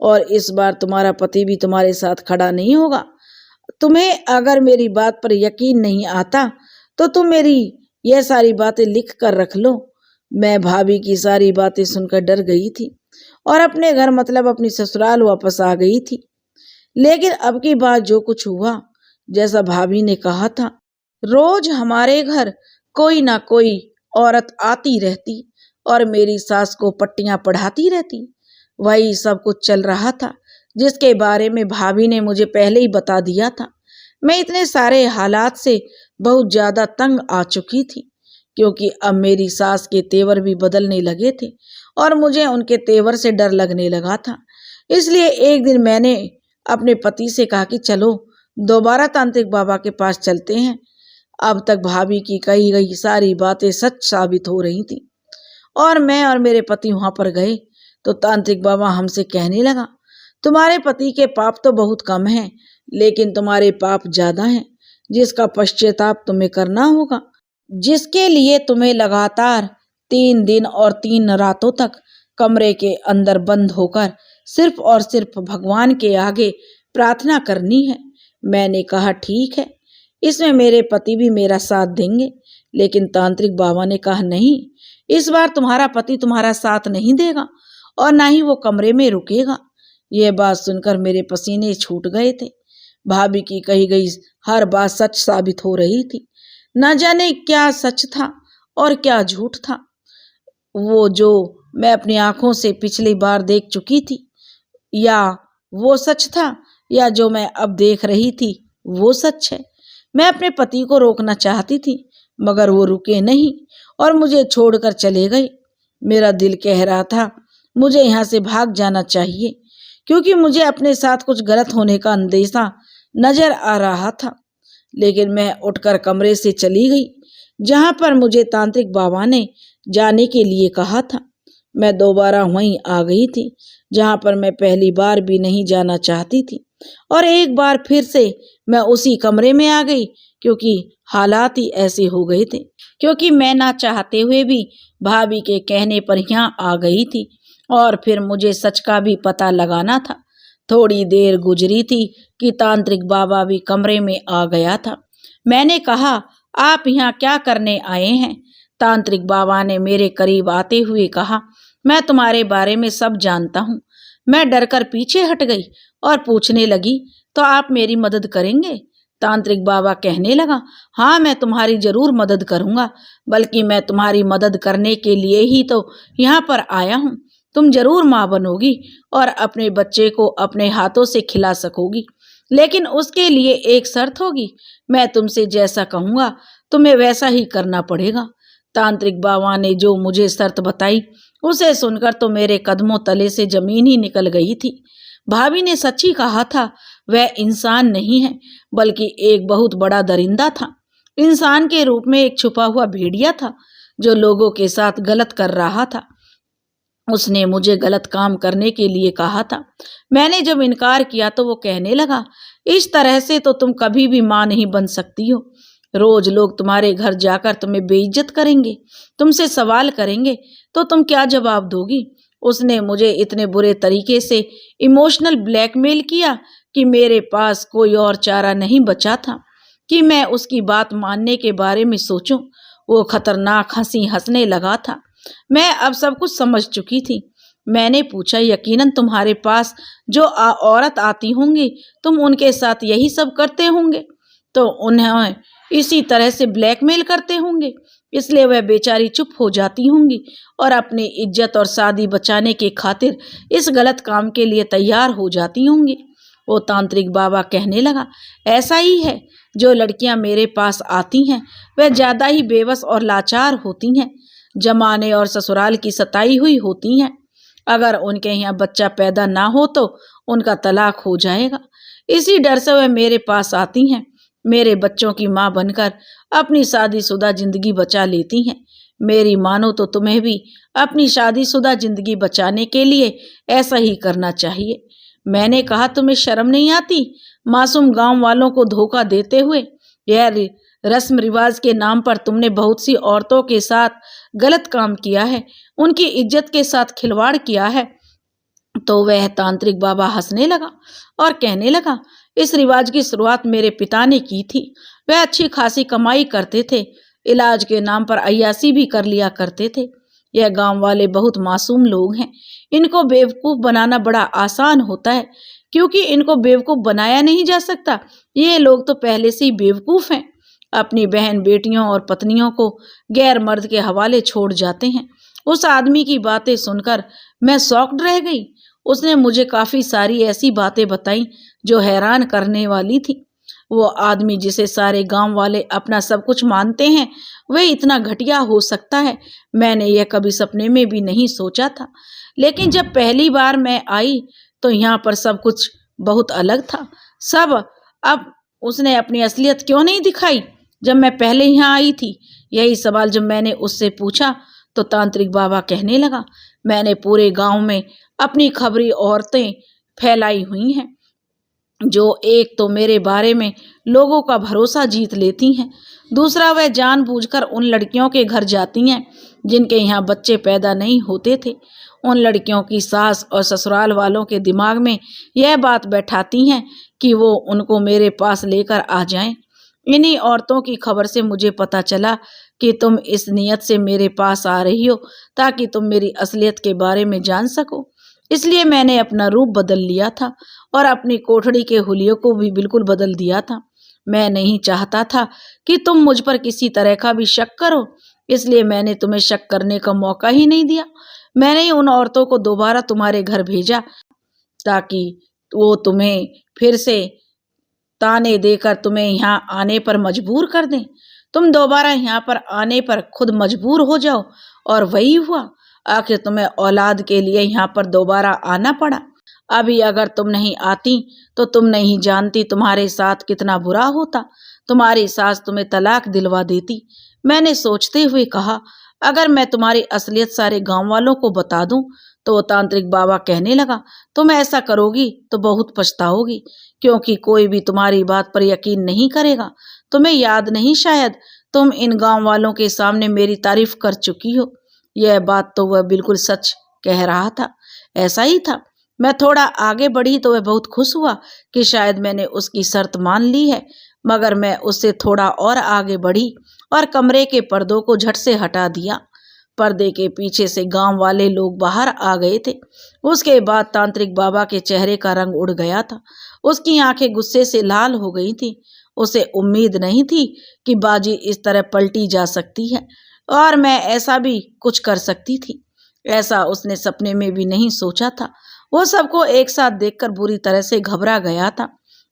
और इस बार तुम्हारा पति भी तुम्हारे साथ खड़ा नहीं होगा। तुम्हें अगर मेरी बात पर यकीन नहीं आता तो तुम मेरी यह सारी बातें लिख कर रख लो। मैं भाभी की सारी बातें सुनकर डर गई थी और अपने घर मतलब अपनी ससुराल वापस आ गई थी। लेकिन अब की बात जो कुछ हुआ, जैसा भाभी ने कहा था, रोज हमारे घर कोई ना कोई औरत आती रहती और मेरी सास को पट्टियां पढ़ाती रहती। वही सब कुछ चल रहा था जिसके बारे में भाभी ने मुझे पहले ही बता दिया था। मैं इतने सारे हालात से बहुत ज्यादा तंग आ चुकी थी क्योंकि अब मेरी सास के तेवर भी बदलने लगे थे और मुझे उनके तेवर से डर लगने लगा था। इसलिए एक दिन मैंने अपने पति से कहा कि चलो दोबारा तांत्रिक बाबा के पास चलते हैं। अब तक भाभी की कही गई सारी बातें सच साबित हो रही थी और मैं और मेरे पति वहां पर गए तो तांत्रिक बाबा हमसे कहने लगा, तुम्हारे पति के पाप तो बहुत कम हैं, लेकिन तुम्हारे पाप ज्यादा हैं जिसका पश्चाताप तुम्हें करना होगा, जिसके लिए तुम्हें लगातार 3 दिन और 3 रातों तक कमरे के अंदर बंद होकर सिर्फ और सिर्फ भगवान के आगे प्रार्थना करनी है। मैंने कहा ठीक है, इसमें मेरे पति भी मेरा साथ देंगे। लेकिन तांत्रिक बाबा ने कहा नहीं, इस बार तुम्हारा पति तुम्हारा साथ नहीं देगा और ना ही वो कमरे में रुकेगा। यह बात सुनकर मेरे पसीने छूट गए थे। भाभी की कही गई हर बात सच साबित हो रही थी। न जाने क्या सच था और क्या झूठ था। वो जो मैं अपनी आंखों से पिछली बार देख चुकी थी, या वो सच था, या जो मैं अब देख रही थी वो सच है। मैं अपने पति को रोकना चाहती थी मगर वो रुके नहीं और मुझे छोड़कर चले गए। मेरा दिल कह रहा था मुझे यहाँ से भाग जाना चाहिए क्योंकि मुझे अपने साथ कुछ गलत होने का अंदेशा नजर आ रहा था। लेकिन मैं उठकर कमरे से चली गई जहां पर मुझे तांत्रिक बाबा ने जाने के लिए कहा था। मैं दोबारा वहीं आ गई थी जहां पर मैं पहली बार भी नहीं जाना चाहती थी और एक बार फिर से मैं उसी कमरे में आ गई क्योंकि हालात ही ऐसे हो गए थे, क्योंकि मैं ना चाहते हुए भी भाभी के कहने पर यहाँ आ गई थी और फिर मुझे सच का भी पता लगाना था। थोड़ी देर गुजरी थी कि तांत्रिक बाबा भी कमरे में आ गया था। मैंने कहा, आप यहाँ क्या करने आए हैं? तांत्रिक बाबा ने मेरे करीब आते हुए कहा, मैं तुम्हारे बारे में सब जानता हूँ। मैं डरकर पीछे हट गई और पूछने लगी, तो आप मेरी मदद करेंगे? तांत्रिक बाबा कहने लगा, हाँ मैं तुम्हारी जरूर मदद करूंगा, बल्कि मैं तुम्हारी मदद करने के लिए ही तो यहाँ पर आया हूँ। तुम जरूर माँ बनोगी और अपने बच्चे को अपने हाथों से खिला सकोगी, लेकिन उसके लिए एक शर्त होगी। मैं तुमसे जैसा कहूँगा तुम्हें वैसा ही करना पड़ेगा। तांत्रिक बाबा ने जो मुझे शर्त बताई उसे सुनकर तो मेरे कदमों तले से जमीन ही निकल गई थी। भाभी ने सच्ची कहा था, वह इंसान नहीं है बल्कि एक बहुत बड़ा दरिंदा था। इंसान के रूप में एक छुपा हुआ भेड़िया था जो लोगों के साथ गलत कर रहा था। उसने मुझे गलत काम करने के लिए कहा था। मैंने जब इनकार किया तो वो कहने लगा, इस तरह से तो तुम कभी भी मां नहीं बन सकती हो। रोज लोग तुम्हारे घर जाकर तुम्हें बेइज्जत करेंगे, तुमसे सवाल करेंगे तो तुम क्या जवाब दोगी? उसने मुझे इतने बुरे तरीके से इमोशनल ब्लैकमेल किया कि मेरे पास कोई और चारा नहीं बचा था कि मैं उसकी बात मानने के बारे में सोचूं। वो खतरनाक हंसी हंसने लगा था। मैं अब सब कुछ समझ चुकी थी। मैंने पूछा, यकीनन तुम्हारे पास जो औरत आती होंगी तुम उनके साथ यही सब करते होंगे, तो उन्हें इसी तरह से ब्लैकमेल करते होंगे, इसलिए वह बेचारी चुप हो जाती होंगी और अपनी इज्जत और शादी बचाने के खातिर इस गलत काम के लिए तैयार हो जाती होंगी। वो तांत्रिक बाबा कहने लगा, ऐसा ही है, जो लड़कियां मेरे पास आती हैं वह ज़्यादा ही बेबस और लाचार होती हैं, जमाने और ससुराल की सताई हुई होती हैं। अगर उनके यहाँ बच्चा पैदा ना हो तो उनका तलाक हो जाएगा। इसी डर से वह मेरे पास आती हैं, मेरे बच्चों की माँ बनकर अपनी शादीशुदा जिंदगी बचा लेती हैं। मेरी मानो तो तुम्हें भी अपनी शादीशुदा जिंदगी बचाने के लिए ऐसा ही करना चाहिए। मैंने कहा, तुम्हें शर्म नहीं आती? मासूम गांव वालों को धोखा देते हुए यह रस्म रिवाज के नाम पर तुमने बहुत सी औरतों के साथ गलत काम किया है, उनकी इज्जत के साथ खिलवाड़ किया है। तो वह तांत्रिक बाबा हंसने लगा और कहने लगा, इस रिवाज की शुरुआत मेरे पिता ने की थी। वह अच्छी खासी कमाई करते थे, इलाज के नाम पर अय्यासी भी कर लिया करते थे। यह गांव वाले बहुत मासूम लोग हैं, इनको बेवकूफ बनाना बड़ा आसान होता है, क्योंकि इनको बेवकूफ बनाया नहीं जा सकता। ये लोग तो पहले से ही बेवकूफ हैं, अपनी बहन बेटियों और पत्नियों को गैर मर्द के हवाले छोड़ जाते हैं। उस आदमी की बातें सुनकर मैं शॉक्ड रह गई। उसने मुझे काफी सारी ऐसी बातें बताई जो हैरान करने वाली थी। वो आदमी जिसे सारे गांव वाले अपना सब कुछ मानते हैं, वह इतना घटिया हो सकता है, मैंने यह कभी सपने में भी नहीं सोचा था। लेकिन जब पहली बार मैं आई तो यहाँ पर सब कुछ बहुत अलग था। अब उसने अपनी असलियत क्यों नहीं दिखाई जब मैं पहले यहाँ आई थी? यही सवाल जब मैंने उससे पूछा तो तांत्रिक बाबा कहने लगा, मैंने पूरे गांव में अपनी खबरी औरतें फैलाई हुई हैं, जो एक तो मेरे बारे में लोगों का भरोसा जीत लेती हैं, दूसरा वह जानबूझकर उन लड़कियों के घर जाती हैं जिनके यहाँ बच्चे पैदा नहीं होते थे। उन लड़कियों की सास और ससुराल वालों के दिमाग में यह बात बैठाती हैं कि वो उनको मेरे पास लेकर आ जाएं। इन्हीं औरतों की खबर से मुझे पता चला कि तुम इस नियत से मेरे पास आ रही हो ताकि तुम मेरी असलियत के बारे में जान सको। इसलिए मैंने अपना रूप बदल लिया था और अपनी कोठड़ी के हुलियों को भी बिल्कुल बदल दिया था। मैं नहीं चाहता था कि तुम मुझ पर किसी तरह का भी शक करो, इसलिए मैंने तुम्हें शक करने का मौका ही नहीं दिया। मैंने ही उन औरतों को दोबारा तुम्हारे घर भेजा ताकि वो तुम्हें फिर से ताने देकर तुम्हें यहाँ आने पर मजबूर कर दें। तुम दोबारा यहाँ पर आने पर खुद मजबूर हो जाओ, और वही हुआ। आखिर तुम्हें औलाद के लिए यहाँ पर दोबारा आना पड़ा। अभी अगर तुम नहीं आती तो तुम नहीं जानती तुम्हारे साथ कितना बुरा होता। तुम्हारी सास तुम्हें तलाक दिलवा देती। मैंने सोचते हुए कहा, अगर मैं तुम्हारी असलियत सारे गांव वालों को बता दूं तो तांत्रिक बाबा कहने लगा, तुम ऐसा करोगी तो बहुत पछताओगी, क्योंकि कोई भी तुम्हारी बात पर यकीन नहीं करेगा। तुम्हें याद नहीं शायद, तुम इन गांव वालों के सामने मेरी तारीफ कर चुकी हो। यह बात तो वह बिल्कुल सच कह रहा था, ऐसा ही था। मैं थोड़ा आगे बढ़ी तो वह बहुत खुश हुआ कि शायद मैंने उसकी शर्त मान ली है, मगर मैं उससे थोड़ा और आगे बढ़ी और कमरे के पर्दों को झट से हटा दिया। पर्दे के पीछे से गांव वाले लोग बाहर आ गए थे। उसके बाद तांत्रिक बाबा के चेहरे का रंग उड़ गया था। उसकी आंखें गुस्से से लाल हो गई थी। उसे उम्मीद नहीं थी कि बाजी इस तरह पलटी जा सकती है और मैं ऐसा भी कुछ कर सकती थी। ऐसा उसने सपने में भी नहीं सोचा था। वो सबको एक साथ देखकर बुरी तरह से घबरा गया था।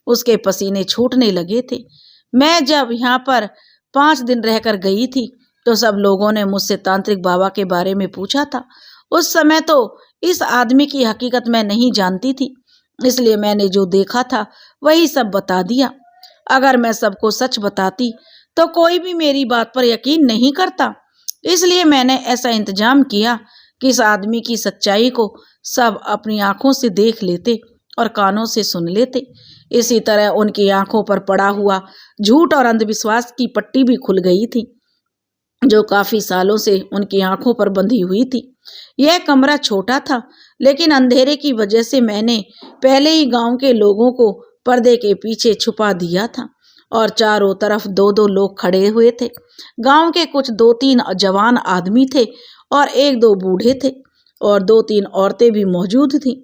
उसके पसीने छूटने लगे थे। मैं जब यहाँ पर 5 दिन रहकर गई थी तो सब लोगों ने मुझसे तांत्रिक बाबा के बारे में पूछा था। उस समय तो इस आदमी की हकीकत मैं नहीं जानती थी, इसलिए मैंने जो देखा था वही सब बता दिया। अगर मैं सबको सच बताती तो कोई भी मेरी बात पर यकीन नहीं करता, इसलिए मैंने ऐसा इंतजाम किया कि इस आदमी की सच्चाई को सब अपनी आंखों से देख लेते और कानों से सुन लेते। इसी तरह उनकी आंखों पर पड़ा हुआ झूठ और अंधविश्वास की पट्टी भी खुल गई थी, जो काफी सालों से उनकी आंखों पर बंधी हुई थी। यह कमरा छोटा था, लेकिन अंधेरे की वजह से मैंने पहले ही गांव के लोगों को पर्दे के पीछे छुपा दिया था और चारों तरफ 2-2 लोग खड़े हुए थे। गांव के कुछ 2-3 जवान आदमी थे और 1-2 बूढ़े थे और 2-3 औरतें भी मौजूद थीं।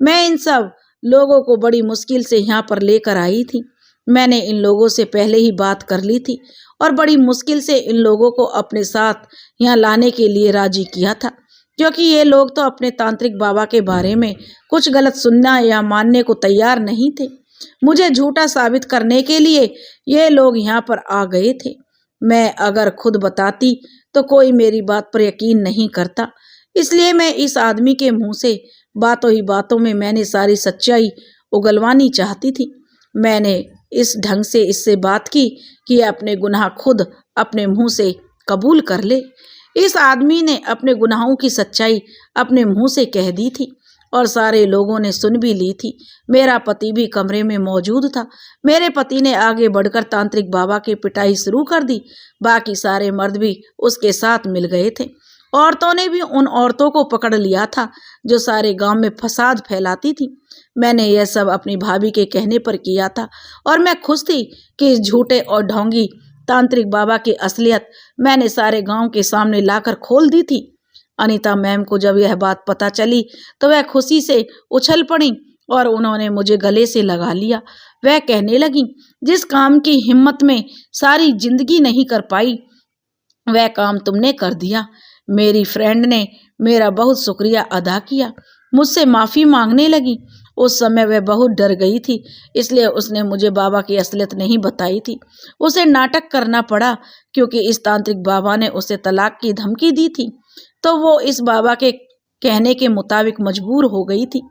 मैं इन सब लोगों को बड़ी मुश्किल से यहाँ पर लेकर आई थी। मैंने इन लोगों से पहले ही बात कर ली थी और बड़ी मुश्किल से इन लोगों को अपने साथ यहाँ लाने के लिए राजी किया था। क्योंकि ये लोग तो अपने तांत्रिक बाबा के बारे में कुछ गलत सुनना या मानने को तैयार नहीं थे। मुझे झूठा साबित करने के लिए ये लोग यहाँ पर आ गए थे। मैं अगर खुद बताती तो कोई मेरी बात पर यकीन नहीं करता, इसलिए मैं इस आदमी के मुंह से बातों ही बातों में मैंने सारी सच्चाई उगलवानी चाहती थी। मैंने इस ढंग से इससे बात की कि अपने गुनाह खुद अपने मुंह से कबूल कर ले। इस आदमी ने अपने गुनाहों की सच्चाई अपने मुंह से कह दी थी और सारे लोगों ने सुन भी ली थी। मेरा पति भी कमरे में मौजूद था। मेरे पति ने आगे बढ़कर तांत्रिक बाबा की पिटाई शुरू कर दी। बाकी सारे मर्द भी उसके साथ मिल गए थे। औरतों ने भी उन औरतों को पकड़ लिया था जो सारे गांव में फसाद फैलाती थी। मैंने यह सब अपनी भाभी के कहने पर किया था और मैं खुश थी कि इस झूठे और ढोंगी तांत्रिक बाबा की असलियत मैंने सारे गांव के सामने लाकर खोल दी थी। अनीता मैम को जब यह बात पता चली तो वह खुशी से उछल पड़ी और उन्होंने मुझे गले से लगा लिया। वह कहने लगी, जिस काम की हिम्मत में सारी जिंदगी नहीं कर पाई वह काम तुमने कर दिया। मेरी फ्रेंड ने मेरा बहुत शुक्रिया अदा किया, मुझसे माफ़ी मांगने लगी। उस समय वह बहुत डर गई थी, इसलिए उसने मुझे बाबा की असलियत नहीं बताई थी। उसे नाटक करना पड़ा क्योंकि इस तांत्रिक बाबा ने उसे तलाक की धमकी दी थी, तो वो इस बाबा के कहने के मुताबिक मजबूर हो गई थी।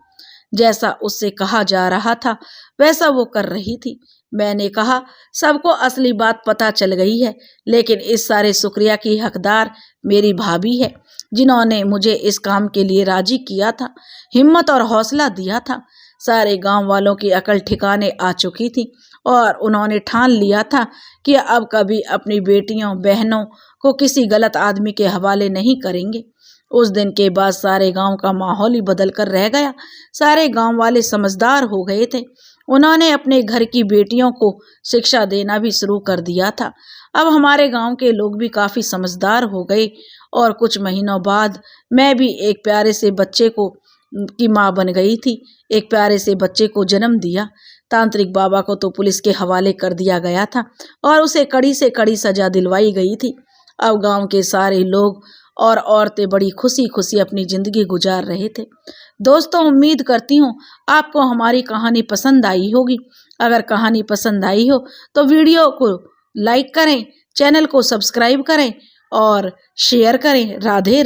जैसा उससे कहा जा रहा था वैसा वो कर रही थी। मैंने कहा, सबको असली बात पता चल गई है, लेकिन इस सारे शुक्रिया की हकदार मेरी भाभी है, जिन्होंने मुझे इस काम के लिए राजी किया था, हिम्मत और हौसला दिया था। सारे गांव वालों की अकल ठिकाने आ चुकी थी और उन्होंने ठान लिया था कि अब कभी अपनी बेटियों बहनों को किसी गलत आदमी के हवाले नहीं करेंगे। उस दिन के बाद सारे गांव का माहौल ही बदल कर रह गया। सारे गांव वाले समझदार हो गए थे। उन्होंने अपने घर की बेटियों को शिक्षा देना भी शुरू कर दिया था। अब हमारे गांव के लोग भी काफ़ी समझदार हो गए और कुछ महीनों बाद मैं भी एक प्यारे से बच्चे को की माँ बन गई थी। एक प्यारे से बच्चे को जन्म दिया। तांत्रिक बाबा को तो पुलिस के हवाले कर दिया गया था और उसे कड़ी से कड़ी सजा दिलवाई गई थी। अब गांव के सारे लोग और औरतें बड़ी खुशी खुशी अपनी ज़िंदगी गुजार रहे थे। दोस्तों, उम्मीद करती हूँ आपको हमारी कहानी पसंद आई होगी। अगर कहानी पसंद आई हो तो वीडियो को लाइक करें, चैनल को सब्सक्राइब करें और शेयर करें। राधे।